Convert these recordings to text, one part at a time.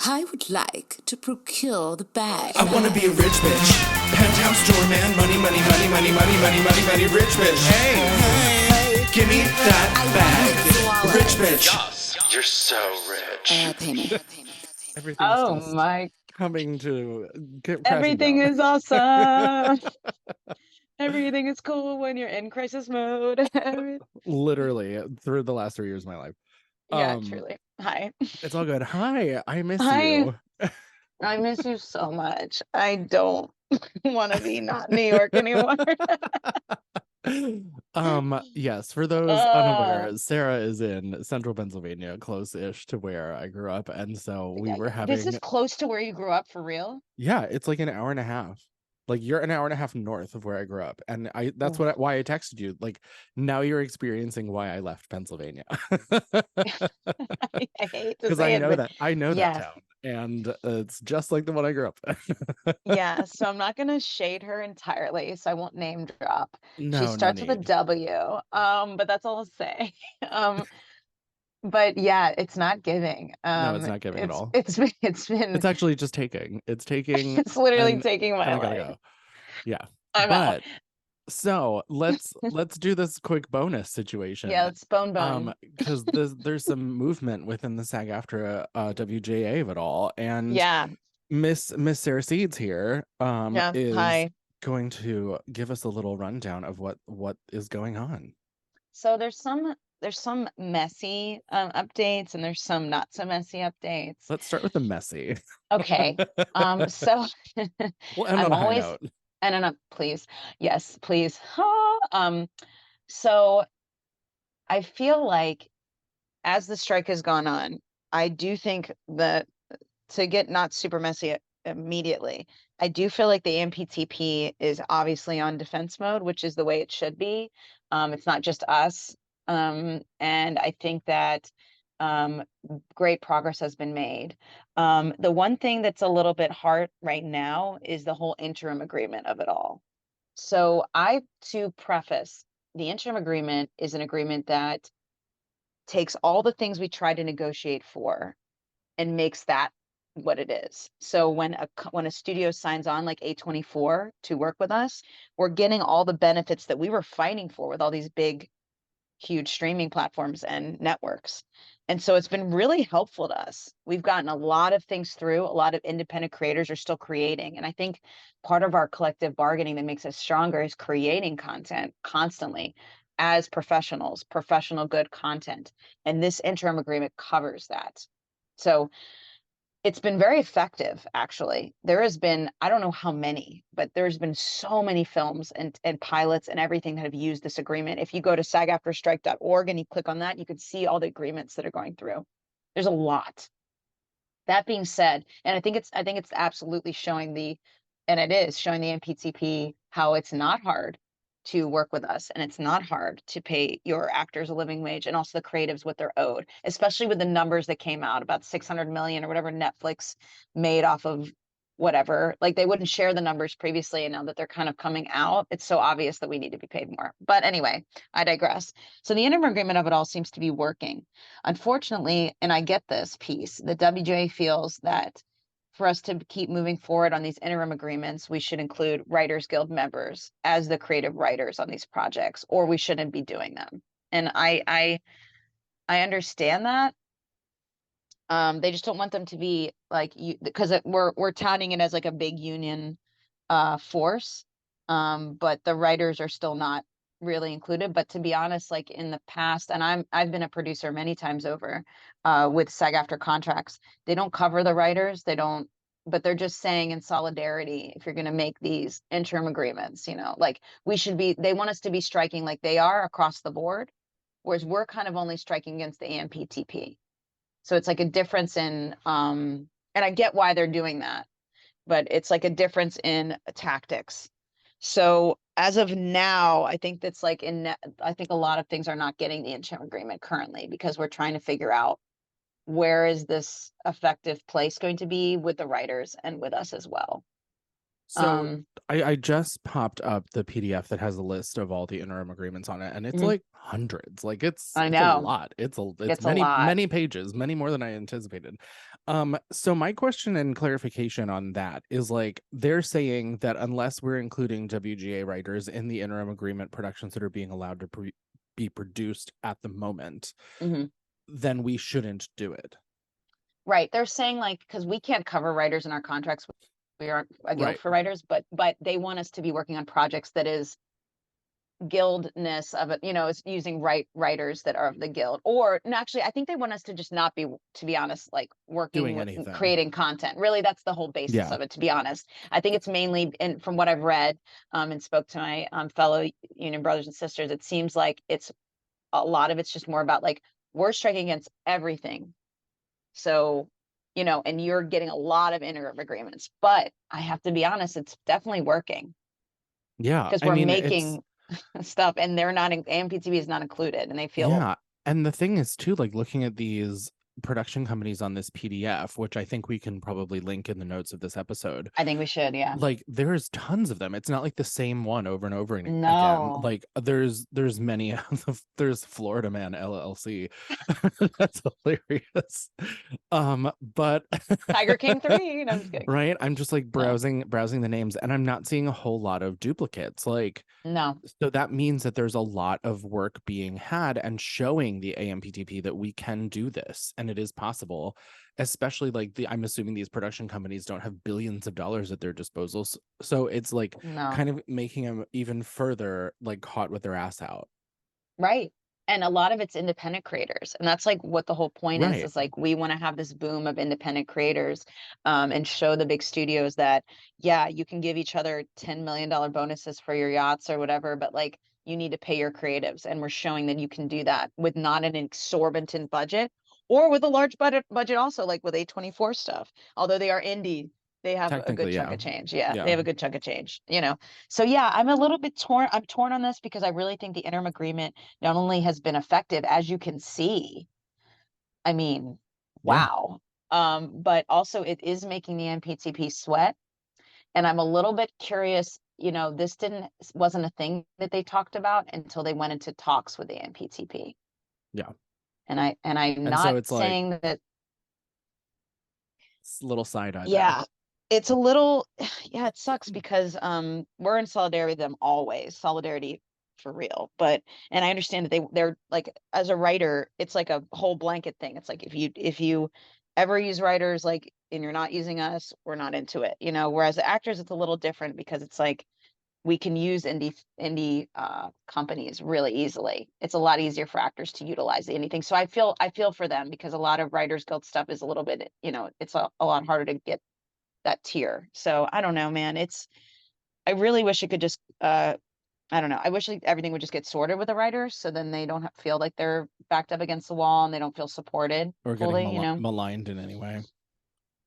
I would like to procure the bag. I wanna be a rich bitch. Penthouse doorman, money, money, money, money, money, money, money, money, rich bitch. Hey, give me that bag. Rich bitch. Yes, you're so rich. Pay me. Everything's Oh just my, coming to get everything down. is awesome. Everything is cool when you're in crisis mode. Literally through the last 3 years of my life. Yeah, truly. Hi. It's all good. Hi, I miss Hi. you. I miss you so much. I don't want to be not New York anymore. Yes, for those unaware, Sarah is in central Pennsylvania, close-ish to where I grew up, and so we were This is having close to where you grew up for real? yeah, it's like an hour and a half. Like you're an hour and a half north of where I grew up, and that's why I texted you. Like now you're experiencing why I left Pennsylvania. I hate to Because say I it, know but that I know that yes. town, and it's just like the one I grew up in. Yeah, so I'm not gonna shade her entirely, so I won't name drop. She No, no starts with a need. W, but that's all I'll say. Um, but yeah, it's not giving. No, it's not giving at all. It's been It's actually just taking. It's taking, it's literally and taking my I gotta life. go. Yeah, I'm out. but so let's do this quick bonus situation. Yeah, it's bone. Because there's some movement within the SAG-AFTRA WJA of it all, and Yeah, Miss Sarah Seeds here yeah. is Hi. going to give us a little rundown of what is going on. So there's some messy updates and there's some not so messy updates. Let's start with the messy. Okay. So We'll end I'm on a high always note. and please. Yes, please. So I feel like as the strike has gone on, I do think that to get not super messy immediately, I do feel like the AMPTP is obviously on defense mode, which is the way it should be. It's not just us. And I think that great progress has been made. The one thing that's a little bit hard right now is the whole interim agreement of it all. So to preface, the interim agreement is an agreement that takes all the things we tried to negotiate for and makes that what it is. So when a studio signs on like A24 to work with us, we're getting all the benefits that we were fighting for with all these big, huge streaming platforms and networks. And so it's been really helpful to us. We've gotten a lot of things through. A lot of independent creators are still creating. And I think part of our collective bargaining that makes us stronger is creating content constantly as professionals, professional good content. And this interim agreement covers that. So it's been very effective, actually. There has been, I don't know how many, but there's been so many films and pilots and everything that have used this agreement. If you go to SAG-AFTRA-strike.org and you click on that, you can see all the agreements that are going through. There's a lot. That being said, and I think it's absolutely showing and it is showing the AMPTP how it's not hard to work with us, and it's not hard to pay your actors a living wage and also the creatives what they're owed, especially with the numbers that came out about 600 million or whatever Netflix made off of whatever. Like they wouldn't share the numbers previously, and now that they're kind of coming out, it's so obvious that we need to be paid more. But anyway, I digress. So the interim agreement of it all seems to be working. Unfortunately, and I get this piece, the WJ feels that for us to keep moving forward on these interim agreements, we should include Writers Guild members as the creative writers on these projects, or we shouldn't be doing them. And I understand that. They just don't want them to be like you, because we're touting it as like a big union force. But the writers are still not really included. But to be honest, like in the past, and I've been a producer many times over with SAG-AFTRA contracts, they don't cover the writers. But they're just saying in solidarity, if you're going to make these interim agreements, like they want us to be striking like they are across the board, whereas we're kind of only striking against the AMPTP. So it's like a difference in, and I get why they're doing that, but it's like a difference in tactics. So as of now, I think that's like I think a lot of things are not getting the interim agreement currently because we're trying to figure out where is this effective place going to be with the writers and with us as well. So I just popped up the PDF that has a list of all the interim agreements on it, and it's like hundreds. Like it's I a know. lot. It's It's many a lot. many pages, many more than I anticipated. So my question and clarification on that is like they're saying that unless we're including WGA writers in the interim agreement productions that are being allowed to be produced at the moment, then we shouldn't do it. Right. They're saying like, because we can't cover writers in our contracts. We aren't a guild Right. for writers, but they want us to be working on projects that is guildness of it, is using writers that are of the guild. Or and actually, I think they want us to just not be, to be honest, like working Doing with anything. creating content. Really, that's the whole basis of it, to be honest. I think it's mainly, and from what I've read, and spoke to my fellow union brothers and sisters, it seems like it's a lot of it's just more about like, we're striking against everything. So, and you're getting a lot of interim agreements, but I have to be honest, it's definitely working Yeah. because I we're mean, making stuff and they're not AMPTP is not included, and they feel yeah. And the thing is too, like looking at these production companies on this PDF, which I think we can probably link in the notes of this episode. I think we should, yeah. Like there's tons of them. It's not like the same one over and over again. No. Like there's many there's Florida Man LLC. That's hilarious. But Tiger King 3. No, I'm just kidding. Right, I'm just like browsing the names, and I'm not seeing a whole lot of duplicates. Like, no. So that means that there's a lot of work being had and showing the AMPTP that we can do this and it is possible, especially like I'm assuming these production companies don't have billions of dollars at their disposal. So it's like kind of making them even further like caught with their ass out. Right. And a lot of it's independent creators. And that's like what the whole point is like, we want to have this boom of independent creators and show the big studios that, yeah, you can give each other $10 million bonuses for your yachts or whatever, but like you need to pay your creatives. And we're showing that you can do that with not an exorbitant budget or with a large budget also, like with A24 stuff, although they are indie. They have a good chunk of change. Yeah, they have a good chunk of change, So yeah, I'm a little bit torn. I'm torn on this because I really think the interim agreement not only has been effective, as you can see. I mean, wow. But also it is making the AMPTP sweat. And I'm a little bit curious, this wasn't a thing that they talked about until they went into talks with the AMPTP. Yeah. And I'm not saying like, that it's a little side eye. Yeah. It's a little, yeah, it sucks because we're in solidarity with them always, solidarity for real. And I understand that they're like, as a writer, it's like a whole blanket thing. It's like if you ever use writers, like, and you're not using us, we're not into it, whereas the actors, it's a little different because it's like we can use indie companies really easily. It's a lot easier for actors to utilize anything. So I feel for them because a lot of Writers Guild stuff is a little bit, it's a lot harder to get that tier. So I don't know, man. I really wish it could just I don't know. I wish like everything would just get sorted with the writers, so then they don't feel like they're backed up against the wall and they don't feel supported or fully, getting maligned in any way.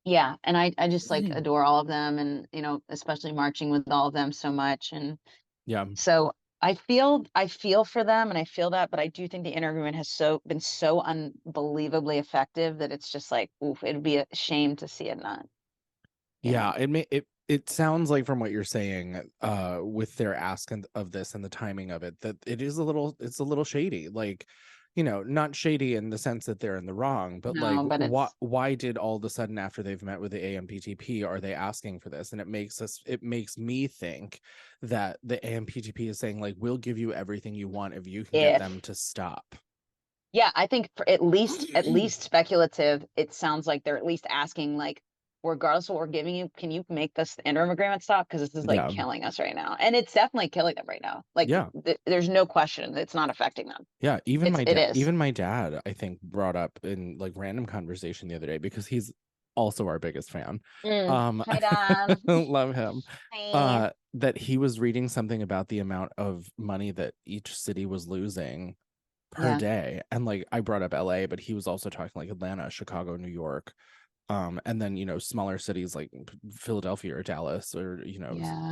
Yeah, and I just like adore all of them, and especially marching with all of them so much, and so I feel for them, and I feel that, but I do think the interagreement has been so unbelievably effective that it's just like, oof, it'd be a shame to see it not. Yeah, it sounds like from what you're saying, with their ask of this and the timing of it, that it's a little shady. Like, not shady in the sense that they're in the wrong, but why did all of a sudden after they've met with the AMPTP are they asking for this? And it makes me think that the AMPTP is saying like, we'll give you everything you want if you can get them to stop. Yeah, I think for at least speculative, it sounds like they're at least asking like, regardless of what we're giving you, can you make this interim agreement stop? Because this is like killing us right now. And it's definitely killing them right now. Like, there's no question it's not affecting them. Yeah, even my dad, I think, brought up in like random conversation the other day because he's also our biggest fan. Hi, Dad. Love him. Hi. That he was reading something about the amount of money that each city was losing per day. And like I brought up LA, but he was also talking like Atlanta, Chicago, New York. And then smaller cities like Philadelphia or Dallas or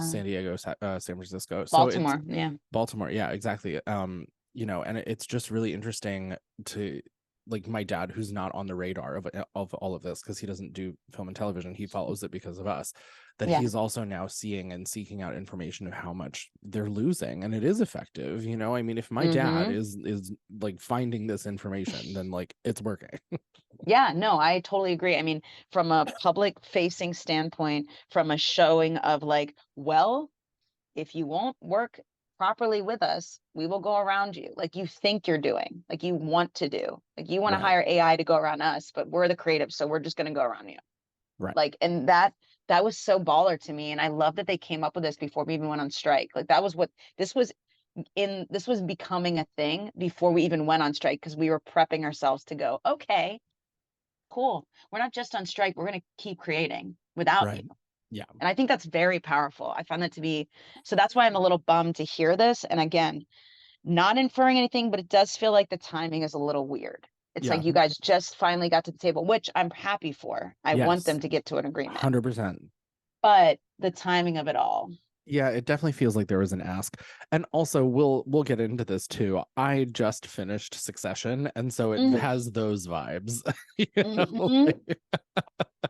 San Diego, San Francisco, Baltimore, Baltimore, yeah, exactly. And it's just really interesting to like my dad, who's not on the radar of all of this because he doesn't do film and television, he follows it because of us, that Yeah. he's also now seeing and seeking out information of how much they're losing, and it is effective. You know, I mean, if my dad is like finding this information, then like it's working. Yeah, no, I totally agree. I mean, from a public facing standpoint, from a showing of like, well, if you won't work properly with us, we will go around you like you think you're doing, like you want to do. Like you want to Right. hire AI to go around us, but we're the creative, so we're just going to go around you. Right. Like, and that was so baller to me. And I love that they came up with this before we even went on strike. Like that was what this was becoming a thing before we even went on strike, because we were prepping ourselves to go, okay, cool. We're not just on strike. We're going to keep creating without Right. you. Yeah. And I think that's very powerful. I found that to be, so that's why I'm a little bummed to hear this. And again, not inferring anything, but it does feel like the timing is a little weird. It's Yeah. like you guys just finally got to the table, which I'm happy for. I want them Yes. to get to an agreement, 100%. but the timing of it all. Yeah, it definitely feels like there was an ask. And also we'll get into this too. I just finished Succession, and so it has those vibes. You know, Mhm.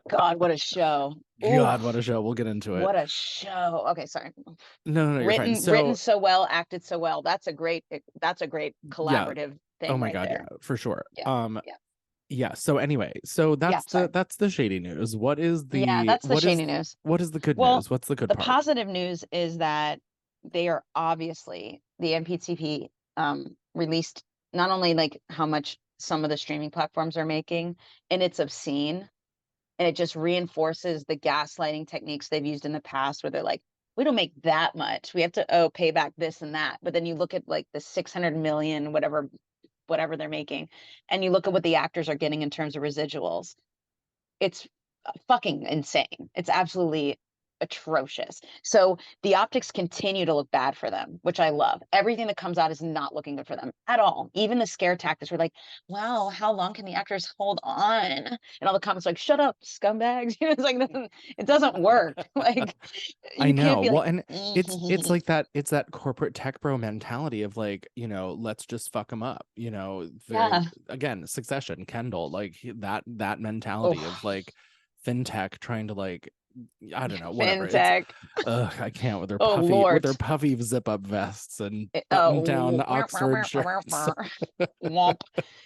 God, what a show. God, Oof, what a show. We'll get into it. what a show. Okay, sorry. No, you're fine. Written So so well, acted so well. That's a great yeah. collaborative thing Oh my right God, there. yeah, for sure. Yeah. Yeah. Yeah, so anyway, so Yeah, sorry. that's the shady news. What is Yeah, the that's the shady news. what is the good Well, news? What's the good the part? positive news is that they are obviously, the MPTP released not only like how much some of the streaming platforms are making, and it's obscene, and it just reinforces the gaslighting techniques they've used in the past, where they're like, we don't make that much. We have to pay back this and that. But then you look at like the 600 million, whatever they're making, and you look at what the actors are getting in terms of residuals. It's fucking insane. It's absolutely atrocious. So the optics continue to look bad for them, which I love. Everything that comes out is not looking good for them at all. Even the scare tactics were like, wow, how long can the actors hold on? And all the comments like, shut up, scumbags. You know, it's like, it doesn't work. Like, I you know. can't be Well, like, and it's like that. It's that corporate tech bro mentality of like, you know, let's just fuck them up. You know, very yeah. again, Succession, Kendall, like that mentality of like fintech trying to like, I don't know, whatever. Fintech. I can't with their Oh, with Lord. their puffy zip up vests and button down Oxford shirts. Womp.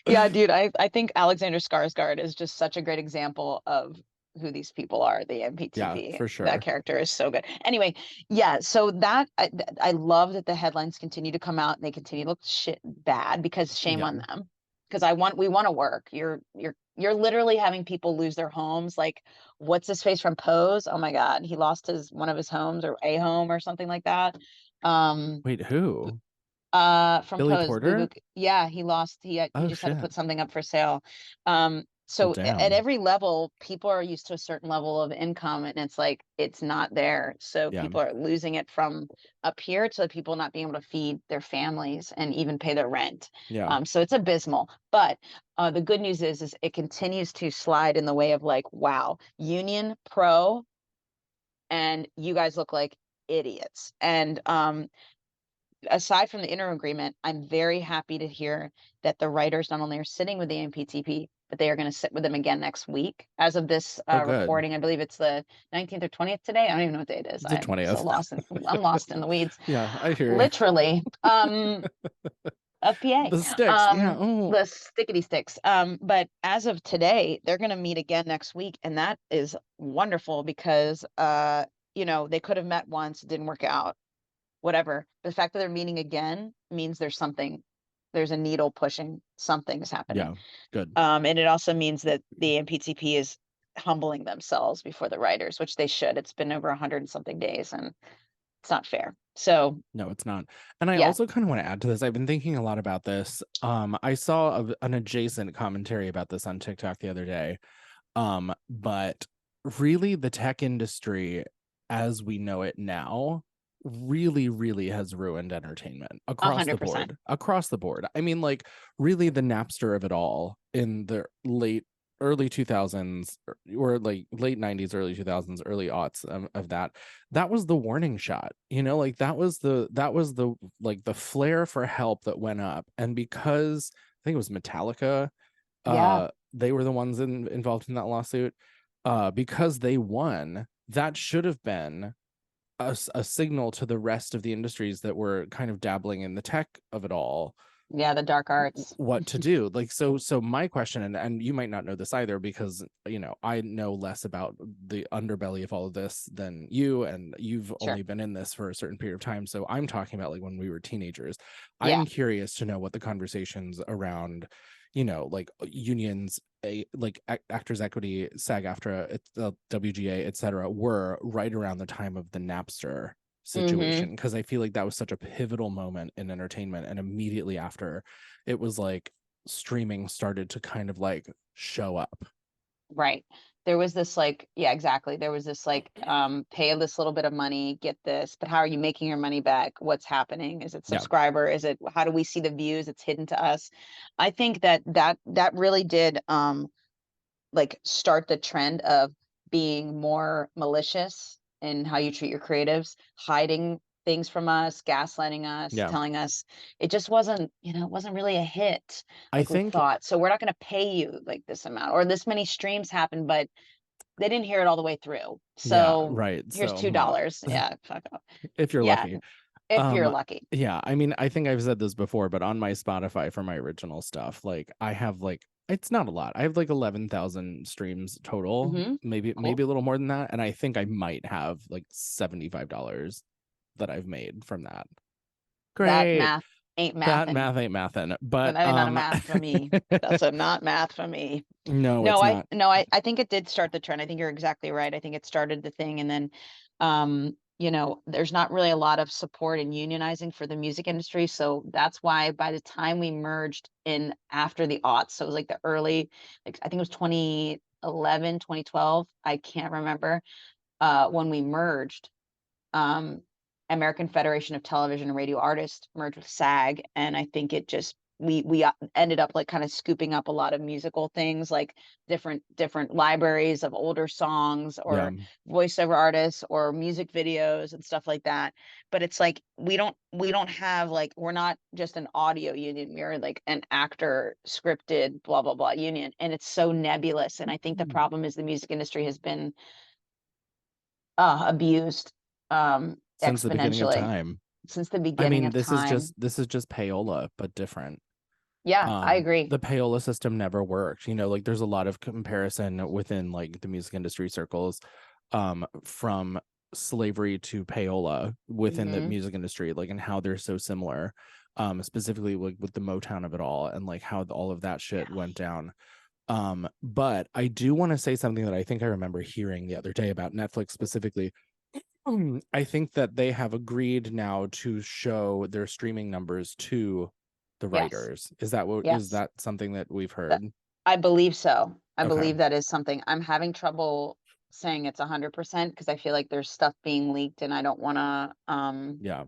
Yeah, dude, I think Alexander Skarsgård is just such a great example of who these people are, the Yeah, MPTP. for sure. That character is so good. Anyway, yeah, so that I love that the headlines continue to come out and they continue to look shit bad, because shame Yeah. on them. Because we want to work. You're literally having people lose their homes. Like, what's his face from Pose? Oh my God, he lost one of his homes, or a home or something like that. Wait, who? From Billy Pose, Porter? yeah, he lost. He Oh just had to shit. put something up for sale. Well, So at damn. every level, people are used to a certain level of income, and it's like it's not there. So Yeah. people are losing it from up here to people not being able to feed their families and even pay their rent. Yeah. So it's abysmal. But the good news is it continues to slide in the way of like, wow, union pro, and you guys look like idiots. And aside from the interim agreement, I'm very happy to hear that the writers not only are sitting with the AMPTP, but they are going to sit with them again next week. As of this Oh, good. recording, I believe it's the 19th or 20th today. I don't even know what day it is. It's the I'm 20th. so lost. I'm lost in the weeds. Yeah, I hear you. Literally. FPA. The sticks. Yeah. Oh. The stickety sticks. But as of today, they're going to meet again next week, and that is wonderful because you know, they could have met once, it didn't work out, whatever. The fact that they're meeting again means there's a needle pushing, something is happening. Yeah, good. And it also means that the MPTP is humbling themselves before the writers, which they should. It's been over 100 and something days, and it's not fair. So no, it's not. And I yeah. also kind of want to add to this. I've been thinking a lot about this. I saw an adjacent commentary about this on TikTok the other day. But really the tech industry as we know it now really has ruined entertainment across 100%. the board. Across the board. I mean, like, really the Napster of it all in the early 2000s, or like late 90s, early 2000s, early aughts of that was the warning shot, you know, like that was the like the flare for help that went up. And because I think it was Metallica Yeah. They were the ones involved in that lawsuit. Because they won, that should have been a signal to the rest of the industries that were kind of dabbling in the tech of it all, Yeah, the dark arts. what to do. Like, so my question, and you might not know this either, because I know less about the underbelly of all of this than you, and you've Sure. only been in this for a certain period of time, so I'm talking about like when we were teenagers. Yeah. I'm curious to know what the conversations around like unions, like Actors Equity, SAG-AFTRA, the WGA, etc., were right around the time of the Napster situation, because I feel like that was such a pivotal moment in entertainment, and immediately after, it was like streaming started to kind of like show up. Right. There was this like, yeah, exactly. There was this like, pay this little bit of money, get this, but how are you making your money back? What's happening? Is it subscriber? Is it, how do we see the views? It's hidden to us. I think that really did like start the trend of being more malicious in how you treat your creatives, hiding things from us, gaslighting us, telling us it just wasn't, it wasn't really a hit like we thought. So we're not going to pay you like this amount, or this many streams happened, but they didn't hear it all the way through. So here's so $2. Yeah, fuck off. if you're lucky. If you're lucky. Yeah, I mean, I think I've said this before, but on my Spotify for my original stuff, like I have like, it's not a lot. I have like 11,000 streams total, maybe a little more than that, and I think I might have like $75 that I've made from that. Great. That math ain't mathin'. That math ain't mathin'. But that ain't not math for me. That's not math for me. No, it's not. I think it did start the trend. I think you're exactly right. I think it started the thing, and then there's not really a lot of support in unionizing for the music industry. So that's why by the time we merged in after the aughts, so it was like the early, like I think it was 2011, 2012, I can't remember, when we merged, American Federation of Television and Radio Artists merged with SAG, and I think it just we ended up like kind of scooping up a lot of musical things, like different libraries of older songs, or voiceover artists, or music videos and stuff like that. But it's like we don't have, like, we're not just an audio union, we're like an actor scripted blah blah blah union, and it's so nebulous. And I think the problem is the music industry has been abused since the beginning of time. Since the beginning of time. This is just payola, but different. Yeah, I agree. The payola system never worked. Like there's a lot of comparison within like the music industry circles, from slavery to payola within the music industry, like, and how they're so similar, specifically like with the Motown of it all, and like how all of that shit went down. But I do want to say something that I think I remember hearing the other day about Netflix specifically. I think that they have agreed now to show their streaming numbers to the writers. Is that is that something that we've heard? I believe so. I believe that is something. I'm having trouble saying it's 100% because I feel like there's stuff being leaked, and I don't want to.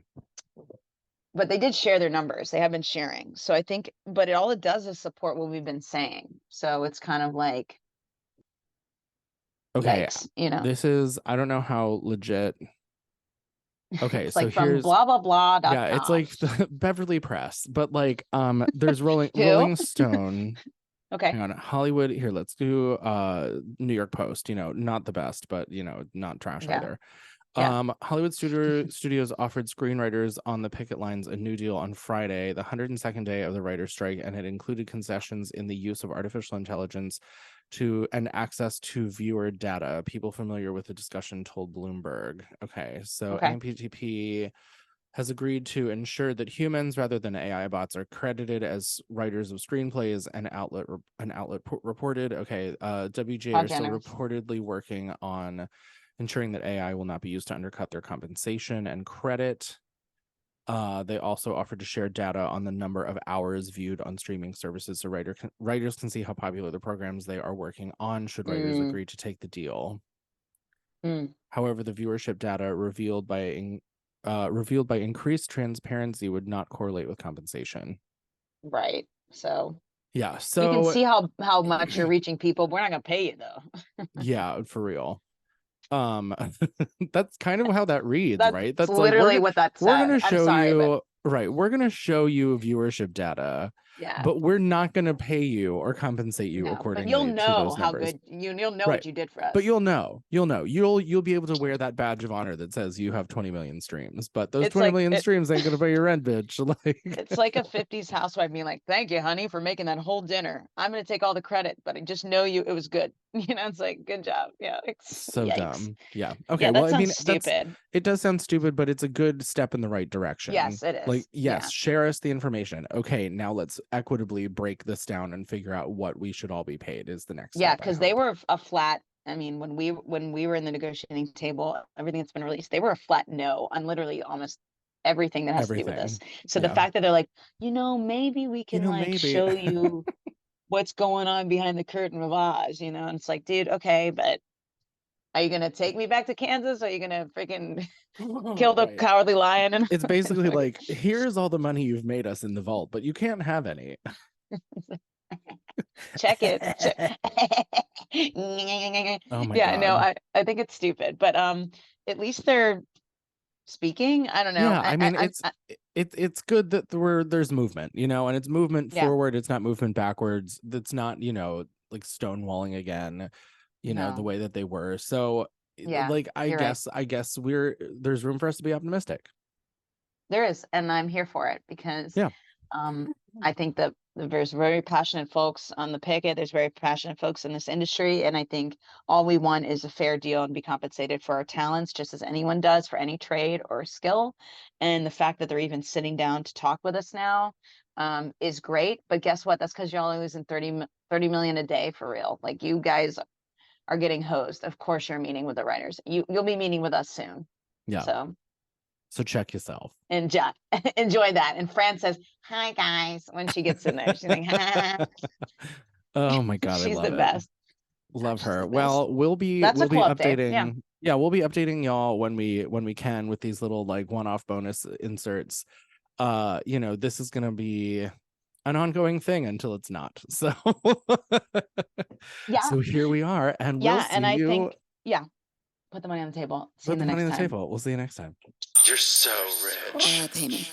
But they did share their numbers. They have been sharing. So I think, but all it does is support what we've been saying. So it's kind of like, okay, yikes, this is, I don't know how legit. Okay, it's so like from blah blah blah. Yeah, it's like the Beverly Press, but like there's Rolling Stone. Okay. Hang on, Hollywood. Here, let's do New York Post. Not the best, but not trash either. Hollywood studios offered screenwriters on the picket lines a new deal on Friday, the 102nd day of the writer's strike, and it included concessions in the use of artificial intelligence and access to viewer data. People familiar with the discussion told Bloomberg. Okay, so AMPTP has agreed to ensure that humans rather than AI bots are credited as writers of screenplays, and outlet reported. Okay, WGA are still reportedly working on ensuring that AI will not be used to undercut their compensation and credit. They also offered to share data on the number of hours viewed on streaming services, so writers can see how popular the programs they are working on should writers agree to take the deal. However, the viewership data revealed by increased transparency would not correlate with compensation. Right. So yeah, so you can see how much you're reaching people. We're not gonna pay you though. Yeah, for real. That's kind of how that reads, right? That's literally like, what that said. We're gonna show you viewership data, Yeah. but we're not going to pay you or compensate you No, but accordingly you'll to know those how numbers. good you'll know Right. what you did for us. But you'll know, you'll be able to wear that badge of honor that says you have 20 million streams, but those It's 20 like million it, streams ain't gonna pay your rent, bitch. Like, it's like a 50s housewife being like, "Thank you, honey, for making that whole dinner. I'm gonna take all the credit, but I just know it was good." You know, it's like, good job. Yeah, so yikes. dumb. Yeah. Okay. Yeah, Well, that I mean, sounds stupid. it does sound stupid, but it's a good step in the right direction. Yes, it Like, is. yes, Yeah. share us the information. Okay, now let's equitably break this down and figure out what we should all be paid is the next Yeah, step, I because they hope. were a flat. I mean, when we were in the negotiating table, everything that's been released, they were a flat no on literally almost everything that has to do with this. Everything. So the Yeah. fact that they're like, maybe we can like maybe. show you what's going on behind the curtain of Oz, and it's like, dude, okay, but are you gonna take me back to Kansas? Or are you gonna freaking kill the Right. cowardly lion? And It's basically like, here's all the money you've made us in the vault, but you can't have any. check it. Oh my Yeah, no, God. I think it's stupid, but at least they're speaking. I don't know. Yeah, I mean, I it's good that there's movement, and it's movement yeah, forward. It's not movement backwards. That's not, like stonewalling again, the no, way that they were. So, yeah, like, I you're right. guess there's room for us to be optimistic. There is, and I'm here for it because Yeah. I think that there's very passionate folks on the picket. There's very passionate folks in this industry, and I think all we want is a fair deal and be compensated for our talents, just as anyone does for any trade or skill. And the fact that they're even sitting down to talk with us now is great. But guess what? That's because you're only losing 30 million a day for real. Like, you guys are getting hosed. Of course, you're meeting with the writers. You'll be meeting with us soon. Yeah. So check yourself. And enjoy that. And Fran says, "Hi guys," when she gets in there. She's like, "Ha." Oh my God, She's I love the it. best. Love She's her. the best. Well, we'll be That's a cool update. updating. Yeah, we'll be updating y'all when we can with these little like one-off bonus inserts. This is gonna be an ongoing thing until it's not. So Yeah. so here we are, and we'll see and I you. think, put the money on the table. See you Put the the money on next the time. table. We'll see you next time. You're so rich. Pay me.